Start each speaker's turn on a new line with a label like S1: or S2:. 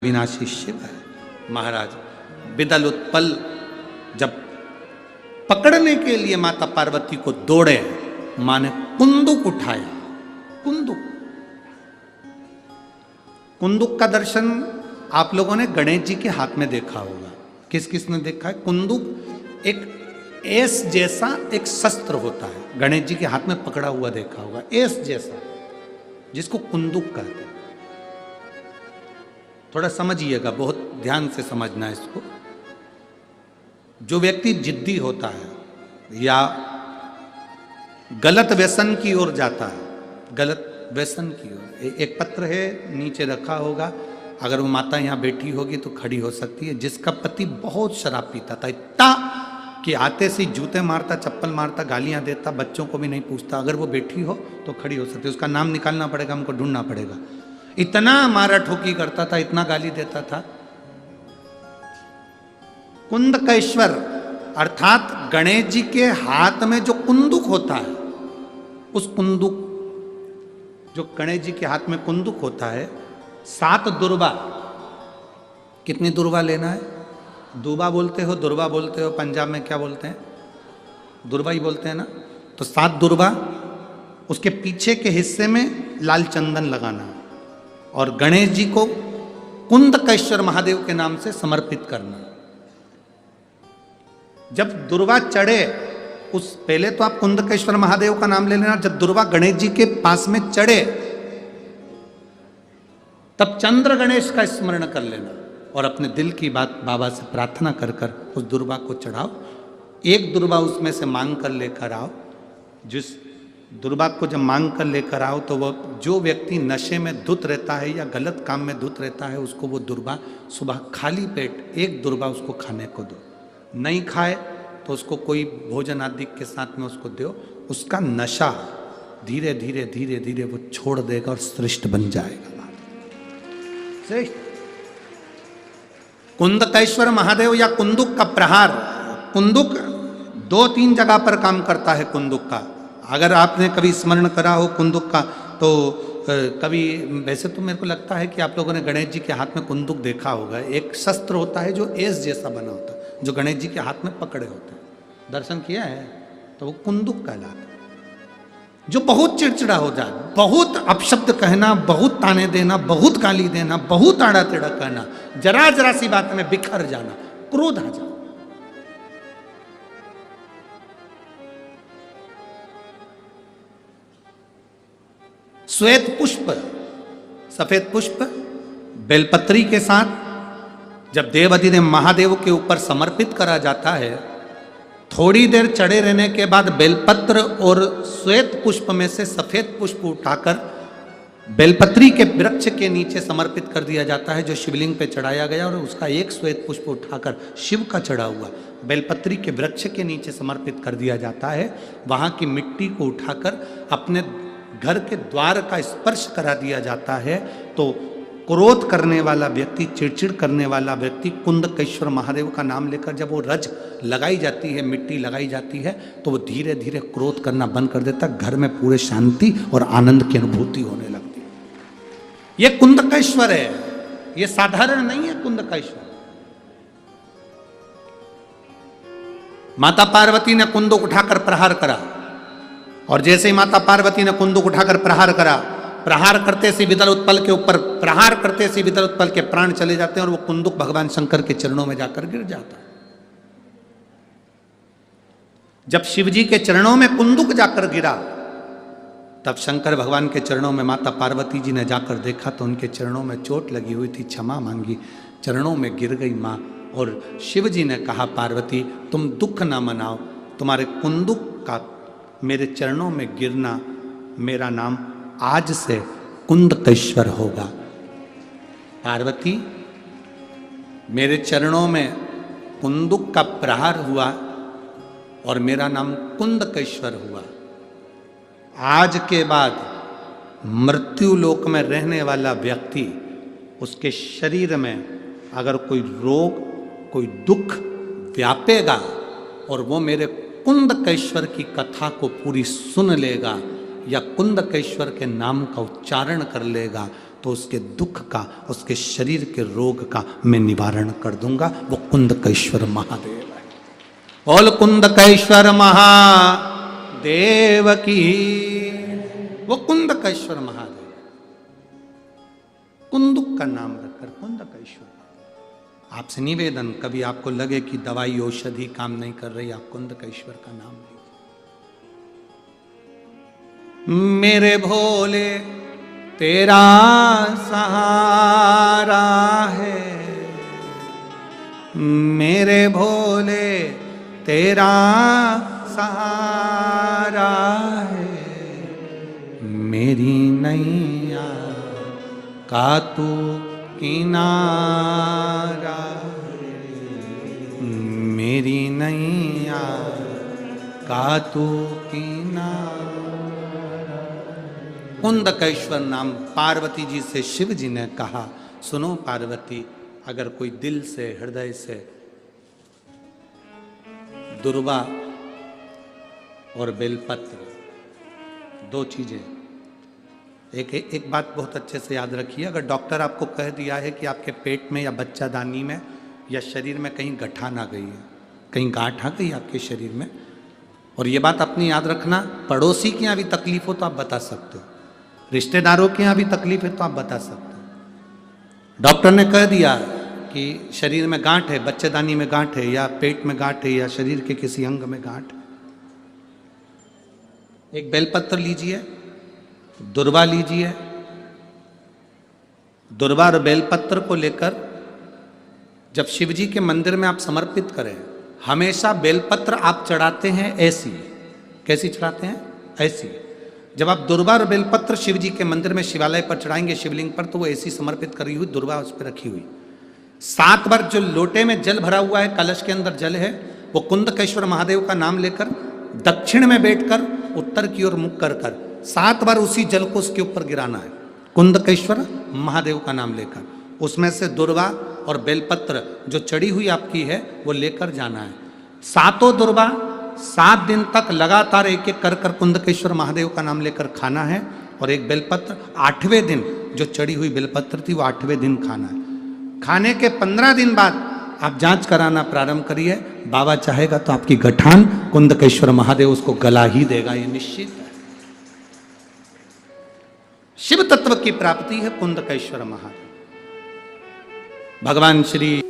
S1: विनाशी शिव है। महाराज विदल उत्पल जब पकड़ने के लिए माता पार्वती को दौड़े, मां ने कुंदुक उठाया। कुंदुक का दर्शन आप लोगों ने गणेश जी के हाथ में देखा होगा। किस किस ने देखा है? कुंदुक एक एस जैसा एक शस्त्र होता है, गणेश जी के हाथ में पकड़ा हुआ देखा होगा, एस जैसा, जिसको कुंदुक कहते हैं। थोड़ा समझिएगा, बहुत ध्यान से समझना है इसको। जो व्यक्ति जिद्दी होता है या गलत व्यसन की ओर जाता है, गलत व्यसन की ओर, एक पत्र है नीचे रखा होगा, अगर वो माता यहाँ बैठी होगी तो खड़ी हो सकती है, जिसका पति बहुत शराब पीता था, इतना कि आते से जूते मारता, चप्पल मारता, गालियां देता, बच्चों को भी नहीं पूछता। अगर वो बैठी हो तो खड़ी हो सकती है, उसका नाम निकालना पड़ेगा, हमको ढूंढना पड़ेगा। इतना मारा ठोकी करता था, इतना गाली देता था। कुंदकेश्वर अर्थात गणेश जी के हाथ में जो कुंदुक होता है, उस कुंदुक, जो गणेश जी के हाथ में कुंदुक होता है, 7 दुर्बा। कितनी दुर्बा लेना है? दूबा बोलते हो, दुर्बा बोलते हो, पंजाब में क्या बोलते हैं? दुर्बा ही बोलते हैं ना। तो 7 दुर्बा, उसके पीछे के हिस्से में लाल चंदन लगाना और गणेश जी को कुंदकेश्वर महादेव के नाम से समर्पित करना। जब दुर्वा चढ़े, उस पहले तो आप कुंदकेश्वर महादेव का नाम ले लेना। जब दुर्वा गणेश जी के पास में चढ़े, तब चंद्र गणेश का स्मरण कर लेना और अपने दिल की बात बाबा से प्रार्थना कर कर उस दुर्वा को चढ़ाओ। एक दुर्वा उसमें से मांग कर लेकर आओ। जिस दुर्बा को जब मांग कर लेकर आओ तो वो, जो व्यक्ति नशे में धुत रहता है या गलत काम में धुत रहता है, उसको वो दुर्बा सुबह खाली पेट एक दुर्बा उसको खाने को दो। नहीं खाए तो उसको कोई भोजन आदि के साथ में उसको दो। उसका नशा धीरे धीरे धीरे धीरे वो छोड़ देगा और श्रेष्ठ बन जाएगा। कुंदकेश्वर महादेव या कुंदुक का प्रहार, कुंदुक 2-3 जगह पर काम करता है। कुंदुक का अगर आपने कभी स्मरण करा हो कुंदुक का, तो कभी, वैसे तो मेरे को लगता है कि आप लोगों ने गणेश जी के हाथ में कुंदुक देखा होगा। एक शस्त्र होता है जो एस जैसा बना होता है, जो गणेश जी के हाथ में पकड़े होते हैं। दर्शन किया है? तो वो कुंदुक कहलाता है। जो बहुत चिड़चिड़ा हो जाए, बहुत अपशब्द कहना, बहुत ताने देना, बहुत गाली देना, बहुत आड़ा टेढ़ा कहना, जरा जरा सी बात में बिखर जाना, क्रोध आ जाना। श्वेत पुष्प, सफेद पुष्प बेलपत्री के साथ जब देवाधिदेव महादेव के ऊपर समर्पित करा जाता है, थोड़ी देर चढ़े रहने के बाद बेलपत्र और श्वेत पुष्प में से सफेद पुष्प उठाकर बेलपत्री के वृक्ष के नीचे समर्पित कर दिया जाता है, जो शिवलिंग पे चढ़ाया गया, और उसका एक श्वेत पुष्प उठाकर शिव का चढ़ा हुआ बेलपत्री के वृक्ष के नीचे समर्पित कर दिया जाता है। वहाँ की मिट्टी को उठाकर अपने घर के द्वार का स्पर्श करा दिया जाता है। तो क्रोध करने वाला व्यक्ति, चिड़चिड़ करने वाला व्यक्ति, कुंदकेश्वर महादेव का नाम लेकर जब वो रज लगाई जाती है, मिट्टी लगाई जाती है, तो वो धीरे धीरे क्रोध करना बंद कर देता है। घर में पूरे शांति और आनंद की अनुभूति होने लगती है। ये कुंदकेश्वर है, ये साधारण नहीं है। कुंदकेश्वर, माता पार्वती ने कुंदुक उठाकर प्रहार करा, और जैसे ही माता पार्वती ने कुंदुक उठाकर प्रहार करा, प्रहार करते से विदल उत्पल के ऊपर, प्रहार करते से विदल उत्पल के प्राण चले जाते हैं और वो कुंदुक भगवान शंकर के चरणों में जाकर गिर जाता है। जब शिवजी के चरणों में कुंदुक जाकर गिरा, तब शंकर भगवान के चरणों में माता पार्वती जी ने जाकर देखा तो उनके चरणों में चोट लगी हुई थी, क्षमा मांगी, चरणों में गिर गई मां। और शिवजी ने कहा, पार्वती तुम दुख ना मनाओ, तुम्हारे कुंदुक का मेरे चरणों में गिरना, मेरा नाम आज से कुंदकेश्वर होगा। पार्वती, मेरे चरणों में कुंदुक का प्रहार हुआ और मेरा नाम कुंदकेश्वर हुआ। आज के बाद मृत्यु लोक में रहने वाला व्यक्ति, उसके शरीर में अगर कोई रोग, कोई दुख व्यापेगा और वो मेरे कुंदकेश्वर की कथा को पूरी सुन लेगा या कुंदकेश्वर के नाम का उच्चारण कर लेगा, तो उसके दुख का, उसके शरीर के रोग का मैं निवारण कर दूंगा। वो कुंदकेश्वर महादेव है। बोल कुंदकेश्वर महादेव की। वो कुंदकेश्वर महादेव, कुंदुक का नाम रखकर कुंदकेश्वर। आपसे निवेदन, कभी आपको लगे कि दवाई औषधि काम नहीं कर रही, आप कुंदकेश्वर का नाम लीजिए। मेरे भोले तेरा सहारा है, मेरे भोले तेरा सहारा है, मेरी नैया का तू किनारा है, मेरी नैया का तू किनारा। कुंदकेश्वर नाम पार्वती जी से शिव जी ने कहा, सुनो पार्वती, अगर कोई दिल से, हृदय से दुर्वा और बेलपत्र, दो चीजें, एक बात बहुत अच्छे से याद रखिए, अगर डॉक्टर आपको कह दिया है कि आपके पेट में या बच्चादानी में या शरीर में कहीं गठान आ गई है, कहीं गांठ आ गई आपके शरीर में, और ये बात अपनी याद रखना, पड़ोसी के यहाँ भी तकलीफ हो तो आप बता सकते हो, रिश्तेदारों के यहाँ भी तकलीफ है तो आप बता सकते हो। डॉक्टर ने कह दिया कि शरीर में गांठ है, बच्चेदानी में गांठ है, या पेट में गांठ है, या शरीर के किसी अंग में गांठ, एक बेलपत्र लीजिए, दुर्वा लीजिए, दुर्वा और बेलपत्र को लेकर जब शिव जी के मंदिर में आप समर्पित करें, हमेशा बेलपत्र आप चढ़ाते हैं ऐसी, कैसी चढ़ाते हैं? ऐसी। जब आप दुर्वा और बेलपत्र शिव जी के मंदिर में शिवालय पर चढ़ाएंगे, शिवलिंग पर, तो वो ऐसी समर्पित करी हुई दुर्वा उस पर रखी हुई। 7 बार जो लोटे में जल भरा हुआ है, कलश के अंदर जल है, वो कुंदकेश्वर महादेव का नाम लेकर दक्षिण में बैठकर उत्तर की ओर मुख कर 7 बार उसी जल को उसके ऊपर गिराना है, कुंदकेश्वर महादेव का नाम लेकर। उसमें से दुर्वा और बेलपत्र जो चढ़ी हुई आपकी है वो लेकर जाना है। 7 दुर्वा 7 दिन तक लगातार एक एक कर कर कुंदकेश्वर महादेव का नाम लेकर खाना है, और एक बेलपत्र 8वें दिन जो चढ़ी हुई बेलपत्र थी वो 8वें दिन खाना है। खाने के 15 दिन बाद आप जांच कराना प्रारंभ करिए, बाबा चाहेगा तो आपकी गठान कुंदकेश्वर महादेव उसको गला ही देगा, ये निश्चित है। शिव तत्व की प्राप्ति है कुंदकेश्वर महादेव। भगवान श्री